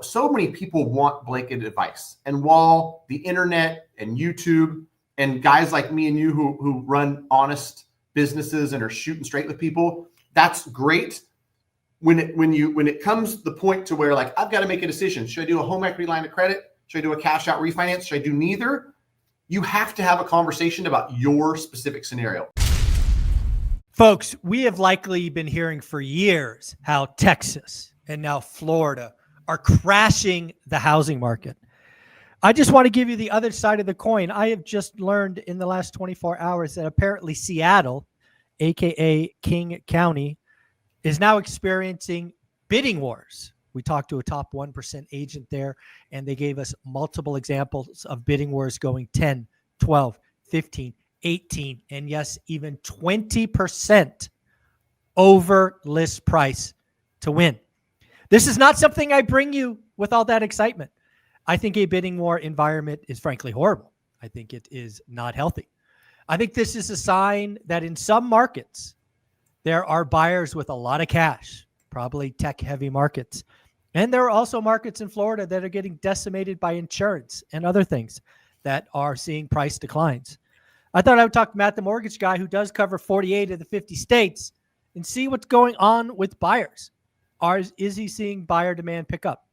so many people want blanket advice. And while the internet and YouTube and guys like me and you who run honest businesses and are shooting straight with people, that's great. When it comes to the point to where like, I've got to make a decision. Should I do a home equity line of credit? Should I do a cash out refinance? Should I do neither? You have to have a conversation about your specific scenario. Folks, we have likely been hearing for years how Texas and now Florida are crashing the housing market. I just want to give you the other side of the coin. I have just learned in the last 24 hours that apparently Seattle, aka King County, is now experiencing bidding wars. We talked to a top 1% agent there, and they gave us multiple examples of bidding wars going 10, 12, 15, 18, and yes, even 20% over list price to win. This is not something I bring you with all that excitement. I think a bidding war environment is frankly horrible. I think it is not healthy. I think this is a sign that in some markets, there are buyers with a lot of cash, probably tech-heavy markets. And there are also markets in Florida that are getting decimated by insurance and other things that are seeing price declines. I thought I would talk to Matt, the mortgage guy, who does cover 48 of the 50 states, and see what's going on with buyers. Is he seeing buyer demand pick up?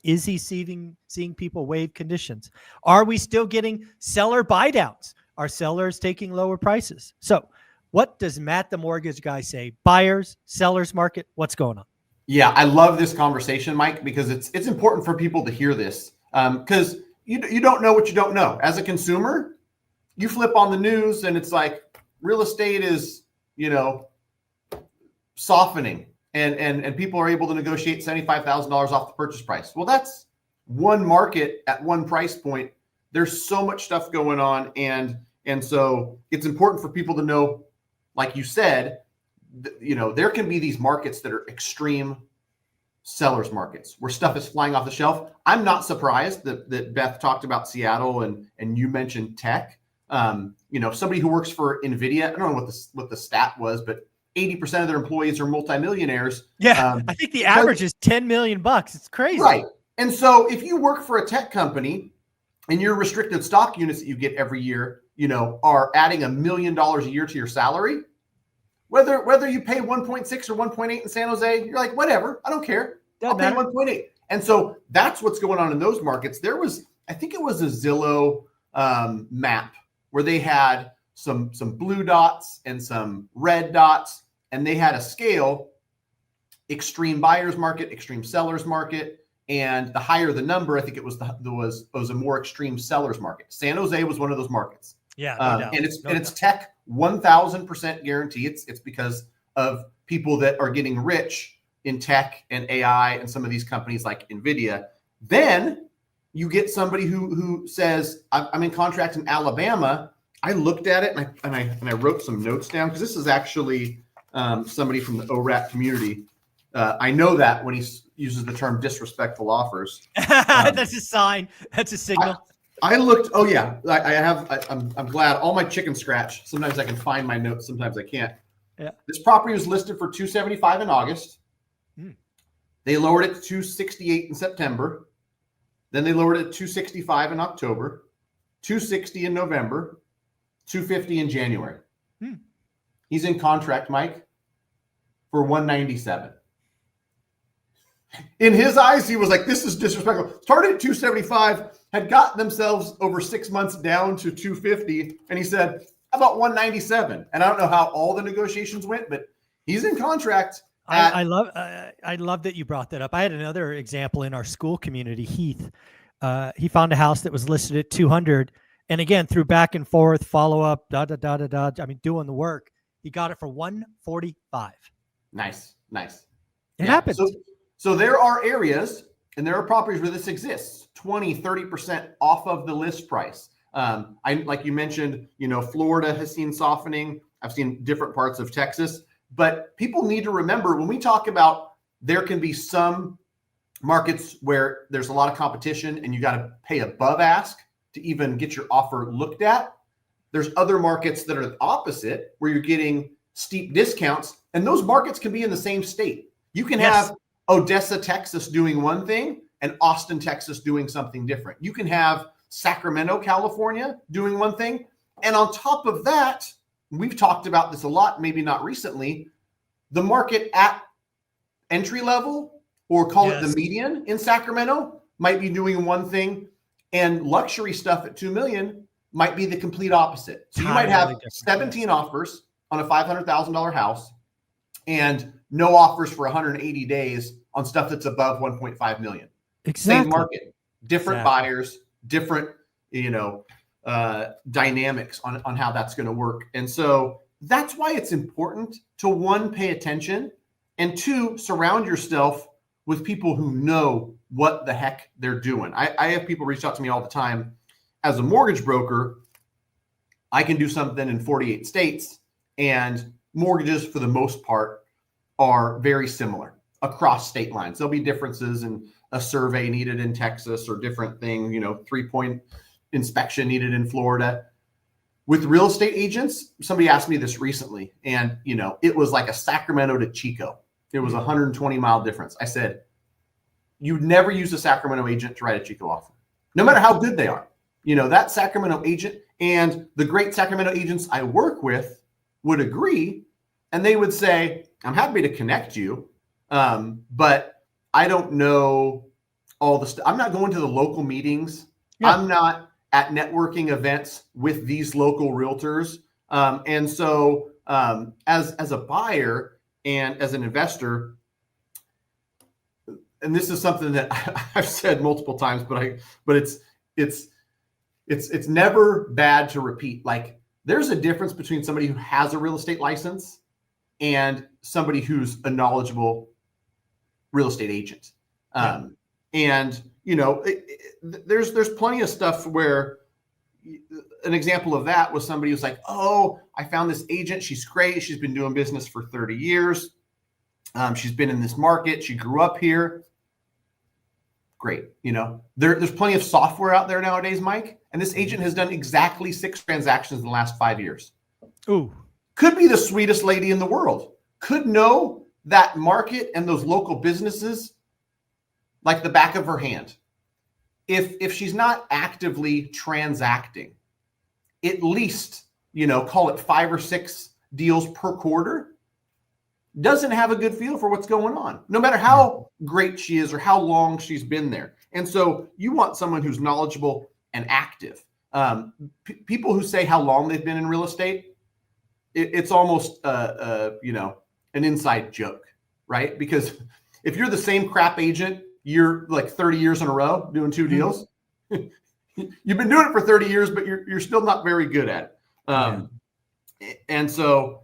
Is he seeing people waive conditions? Are we still getting seller buy downs? Are sellers taking lower prices? So what does Matt, the mortgage guy, say? Buyers, sellers market, what's going on? Yeah, I love this conversation, Mike, because it's important for people to hear this, because you don't know what you don't know. As a consumer, you flip on the news and it's like real estate is, softening and people are able to negotiate $75,000 off the purchase price. Well, that's one market at one price point. There's so much stuff going on. And so it's important for people to know, like you said, there can be these markets that are extreme sellers markets where stuff is flying off the shelf. I'm not surprised that Beth talked about Seattle and you mentioned tech. Somebody who works for NVIDIA, I don't know what the stat was, but 80% of their employees are multimillionaires. Yeah, I think the average is $10 million. It's crazy. Right. And so if you work for a tech company and your restricted stock units that you get every year, are adding $1 million a year to your salary, whether you pay 1.6 or 1.8 in San Jose, you're like, whatever, I don't care. I'll pay 1.8. And so that's what's going on in those markets. There was, I think it was a Zillow map where they had some blue dots and some red dots, and they had a scale: extreme buyers market, extreme sellers market, and the higher the number, I think it was a more extreme sellers market. San Jose was one of those markets. Yeah, no doubt. And it's tech 1,000% guarantee. It's because of people that are getting rich in tech and AI and some of these companies like NVIDIA. Then you get somebody who says, I'm in contract in Alabama. I looked at it and I wrote some notes down, because this is actually somebody from the ORaaT community. I know that when he uses the term disrespectful offers. That's a sign. That's a signal. I looked. Oh yeah, I'm glad. All my chicken scratch. Sometimes I can find my notes. Sometimes I can't. Yeah. This property was listed for $275 in August. They lowered it to $268 in September. Then they lowered it to $265 in October, $260 in November, $250 in January. He's in contract, Mike, for $197. In his eyes, he was like, this is disrespectful. Started at $275, had got themselves over 6 months down to $250, and he said, how about $197? And I don't know how all the negotiations went, but he's in contract. I love that you brought that up. I had another example in our school community. Heath, he found a house that was listed at 200, and again, through back and forth, follow up, doing the work, he got it for 145. Nice. It happens. So there are areas and there are properties where this exists, 20, 30% off of the list price. Like you mentioned, Florida has seen softening. I've seen different parts of Texas, but people need to remember, when we talk about, there can be some markets where there's a lot of competition and you got to pay above ask to even get your offer looked at. There's other markets that are the opposite, where you're getting steep discounts, and those markets can be in the same state. You can have Odessa, Texas doing one thing and Austin, Texas doing something different. You can have Sacramento, California doing one thing. And on top of that, we've talked about this a lot, maybe not recently, the market at entry level, or call it the median in Sacramento, might be doing one thing, and luxury stuff at 2 million might be the complete opposite. So you might have 17 offers on a $500,000 house and no offers for 180 days on stuff that's above 1.5 million. Exactly. Same market, different buyers, different, dynamics on how that's going to work. And so that's why it's important to, one, pay attention, and two, surround yourself with people who know what the heck they're doing. I have people reach out to me all the time. As a mortgage broker, I can do something in 48 states, and mortgages for the most part are very similar across state lines. There'll be differences in a survey needed in Texas or different thing, 3-point inspection needed in Florida. With real estate agents, somebody asked me this recently, and it was like a Sacramento to Chico. It was a 120-mile difference. I said, you'd never use a Sacramento agent to write a Chico offer, no matter how good they are. That Sacramento agent and the great Sacramento agents I work with would agree, and they would say, I'm happy to connect you, but I don't know all the stuff. I'm not going to the local meetings. Yeah. I'm not at networking events with these local realtors. And so as a buyer and as an investor, and this is something that I've said multiple times, but it's never bad to repeat. Like, there's a difference between somebody who has a real estate license and somebody who's a knowledgeable real estate agent. And there's plenty of stuff where an example of that was somebody who's like, oh, I found this agent. She's great. She's been doing business for 30 years. She's been in this market. She grew up here. Great. There's plenty of software out there nowadays, Mike. And this agent has done exactly 6 transactions in the last 5 years. Ooh. Could be the sweetest lady in the world. Could know that market and those local businesses like the back of her hand. If she's not actively transacting, at least, call it 5 or 6 deals per quarter, doesn't have a good feel for what's going on, no matter how great she is or how long she's been there. And so you want someone who's knowledgeable and active. People who say how long they've been in real estate, it's almost, an inside joke, right? Because if you're the same crap agent, you're like 30 years in a row doing 2 deals. You've been doing it for 30 years, but you're still not very good at it. And so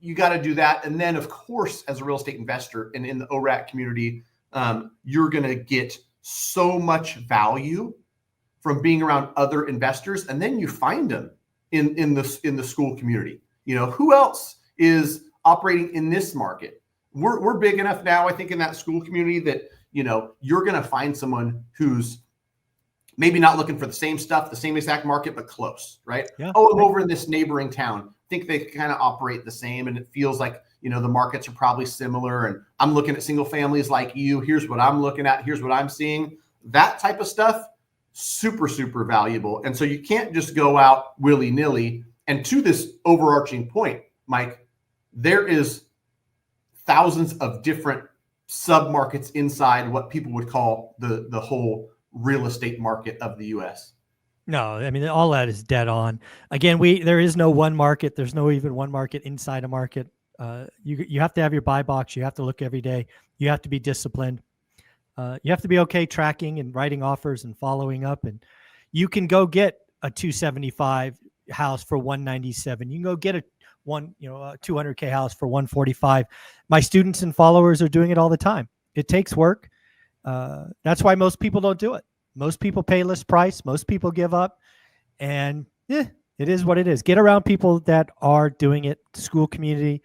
you got to do that. And then, of course, as a real estate investor and in the ORaaT community, you're going to get so much value from being around other investors. And then you find them in the school community. Who else is operating in this market? We're big enough now, I think, in that school community that, you're going to find someone who's maybe not looking for the same stuff, the same exact market, but close, right? Yeah. Oh, I'm over in this neighboring town. I think they kind of operate the same, and it feels like, the markets are probably similar, and I'm looking at single families like you. Here's what I'm looking at. Here's what I'm seeing. That type of stuff, super, super valuable. And so you can't just go out willy-nilly. And to this overarching point, Mike, there is thousands of different sub-markets inside what people would call the whole real estate market of the U.S. No, I mean, all that is dead on. Again, there is no one market. There's no even one market inside a market. You have to have your buy box. You have to look every day. You have to be disciplined. You have to be okay tracking and writing offers and following up. And you can go get a 275 house for 197. You can go get a 200K house for 145. My students and followers are doing it all the time. It takes work. That's why most people don't do it. Most people pay list price. Most people give up, and it is what it is. Get around people that are doing it. School community,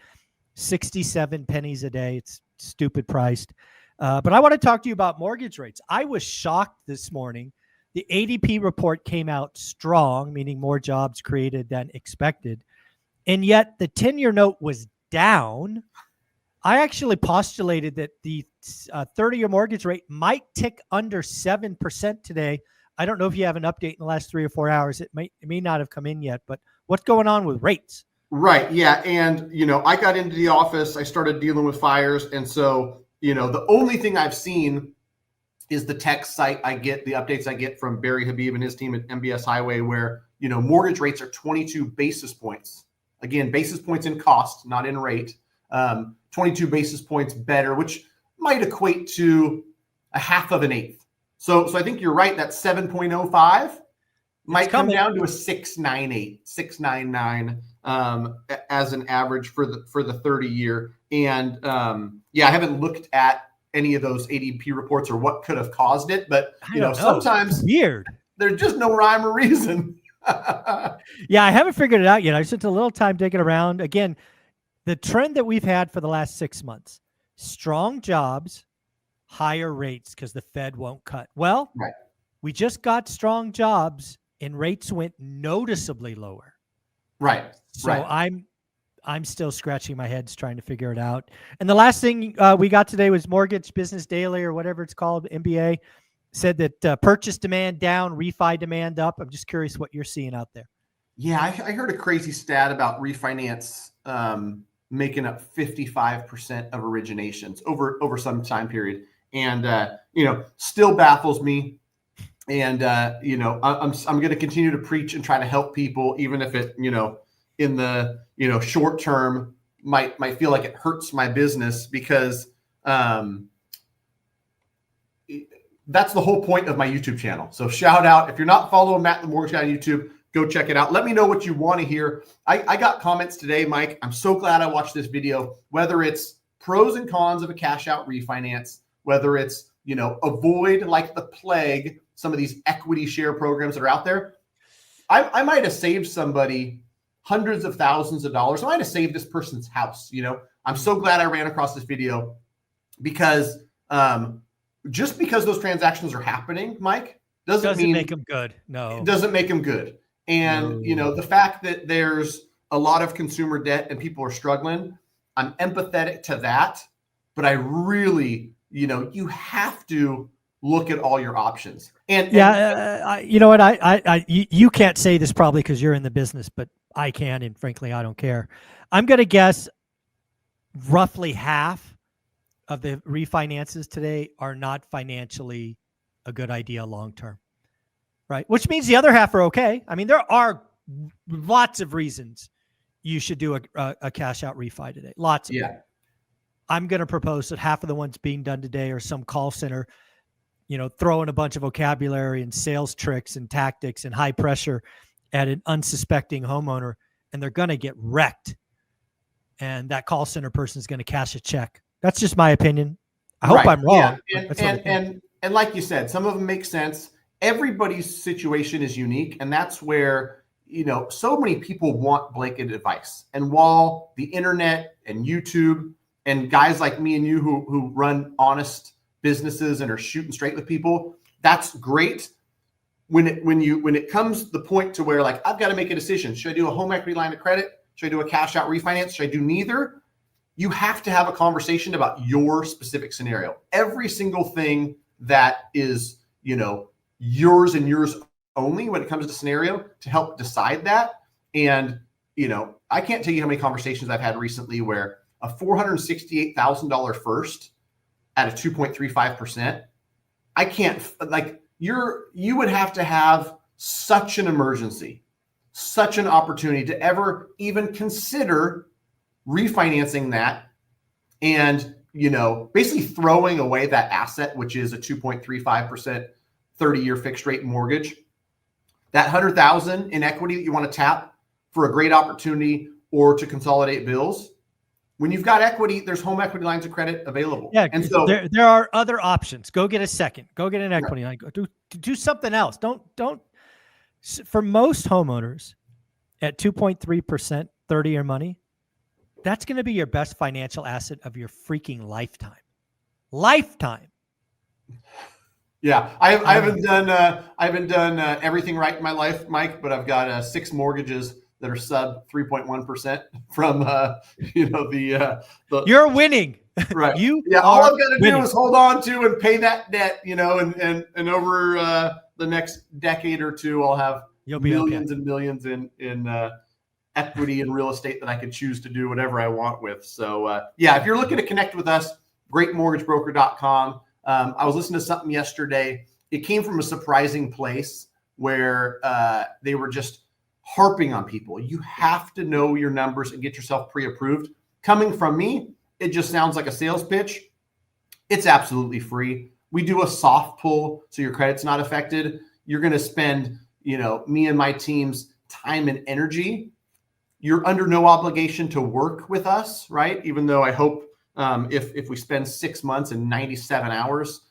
67 pennies a day. It's stupid priced. But I want to talk to you about mortgage rates. I was shocked this morning. The ADP report came out strong, meaning more jobs created than expected. And yet the 10-year note was down, I actually postulated that the 30-year mortgage rate might tick under 7% today. I don't know if you have an update in the last 3 or 4 hours. It may not have come in yet, but what's going on with rates? Right. Yeah. And, I got into the office, I started dealing with fires. And so, the only thing I've seen is the text site I get, the updates I get from Barry Habib and his team at MBS Highway, where, mortgage rates are 22 basis points. Again, basis points in cost, not in rate. 22 basis points better, which might equate to a half of an eighth. So I think you're right. That 7.05 might come down to a 6.98, 6.99 as an average for the 30 year. And I haven't looked at any of those ADP reports or what could have caused it, but sometimes it's weird. There's just no rhyme or reason. Yeah, I haven't figured it out yet. I spent a little time digging around. Again, the trend that we've had for the last 6 months: strong jobs, higher rates because the Fed won't cut. Well, right. We just got strong jobs and rates went noticeably lower. Right. So right. I'm still scratching my head trying to figure it out. And the last thing we got today was Mortgage Business Daily, or whatever it's called, MBA, said that purchase demand down, refi demand up. I'm just curious what you're seeing out there. Yeah, I heard a crazy stat about refinance making up 55% of originations over some time period. And, still baffles me. And, I'm going to continue to preach and try to help people, even if it, in the, short term might feel like it hurts my business, because that's the whole point of my YouTube channel. So shout out, if you're not following Matt the Mortgage Guy on YouTube, go check it out. Let me know what you want to hear. I got comments today, Mike. I'm so glad I watched this video, whether it's pros and cons of a cash out refinance, whether it's, avoid like the plague some of these equity share programs that are out there. I might have saved somebody hundreds of thousands of dollars. I might have saved this person's house. I'm so glad I ran across this video, because just because those transactions are happening, Mike, doesn't mean make them good. No, it doesn't make them good. And, the fact that there's a lot of consumer debt and people are struggling, I'm empathetic to that. But I really, you have to look at all your options. And you know what? You can't say this probably because you're in the business, but I can, and frankly, I don't care. I'm going to guess roughly half of the refinances today are not financially a good idea long term, right? Which means the other half are okay. I mean, there are lots of reasons you should do a cash out refi today. Lots of them. I'm going to propose that half of the ones being done today are some call center, throwing a bunch of vocabulary and sales tricks and tactics and high pressure at an unsuspecting homeowner, and they're going to get wrecked. And that call center person is going to cash a check. That's just my opinion. I hope I'm wrong. Yeah. And like you said, some of them make sense. Everybody's situation is unique. And that's where, so many people want blanket advice. And while the internet and YouTube and guys like me and you who run honest businesses and are shooting straight with people, that's great. When it comes to the point to where, like, I've got to make a decision. Should I do a home equity line of credit? Should I do a cash out refinance? Should I do neither? You have to have a conversation about your specific scenario. Every single thing that is, yours and yours only when it comes to scenario, to help decide that. And, I can't tell you how many conversations I've had recently where a $468,000 first at a 2.35%, I can't, like, you would have to have such an emergency, such an opportunity to ever even consider refinancing that and, basically throwing away that asset, which is a 2.35% 30-year fixed rate mortgage. That $100,000 in equity that you want to tap for a great opportunity or to consolidate bills. When you've got equity, there's home equity lines of credit available. Yeah, and so there are other options. Go get a second. Go get an equity line. Go do something else. Don't. For most homeowners, at 2.3% 30-year money, that's going to be your best financial asset of your freaking lifetime. Yeah, I haven't done everything right in my life, Mike, but I've got 6 mortgages that are sub 3.1% from the You're winning. right. You All are I've got to do is hold on to and pay that debt, and over the next decade or two, I'll have millions and millions in equity and real estate that I could choose to do whatever I want with. So if you're looking to connect with us, greatmortgagebroker.com. I was listening to something yesterday. It came from a surprising place where they were just harping on people. You have to know your numbers and get yourself pre-approved. Coming from me, it just sounds like a sales pitch. It's absolutely free. We do a soft pull, so your credit's not affected. You're going to spend, me and my team's time and energy. You're under no obligation to work with us, right? Even though I hope if we spend 6 months and 97 hours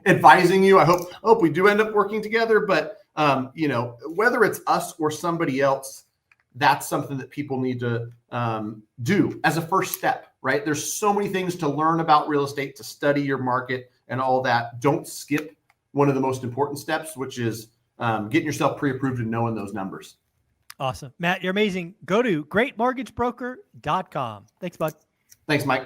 advising you, I hope we do end up working together. But whether it's us or somebody else, that's something that people need to do as a first step, right? There's so many things to learn about real estate, to study your market and all that. Don't skip one of the most important steps, which is getting yourself pre-approved and knowing those numbers. Awesome. Matt, you're amazing. Go to greatmortgagebroker.com. Thanks, bud. Thanks, Mike.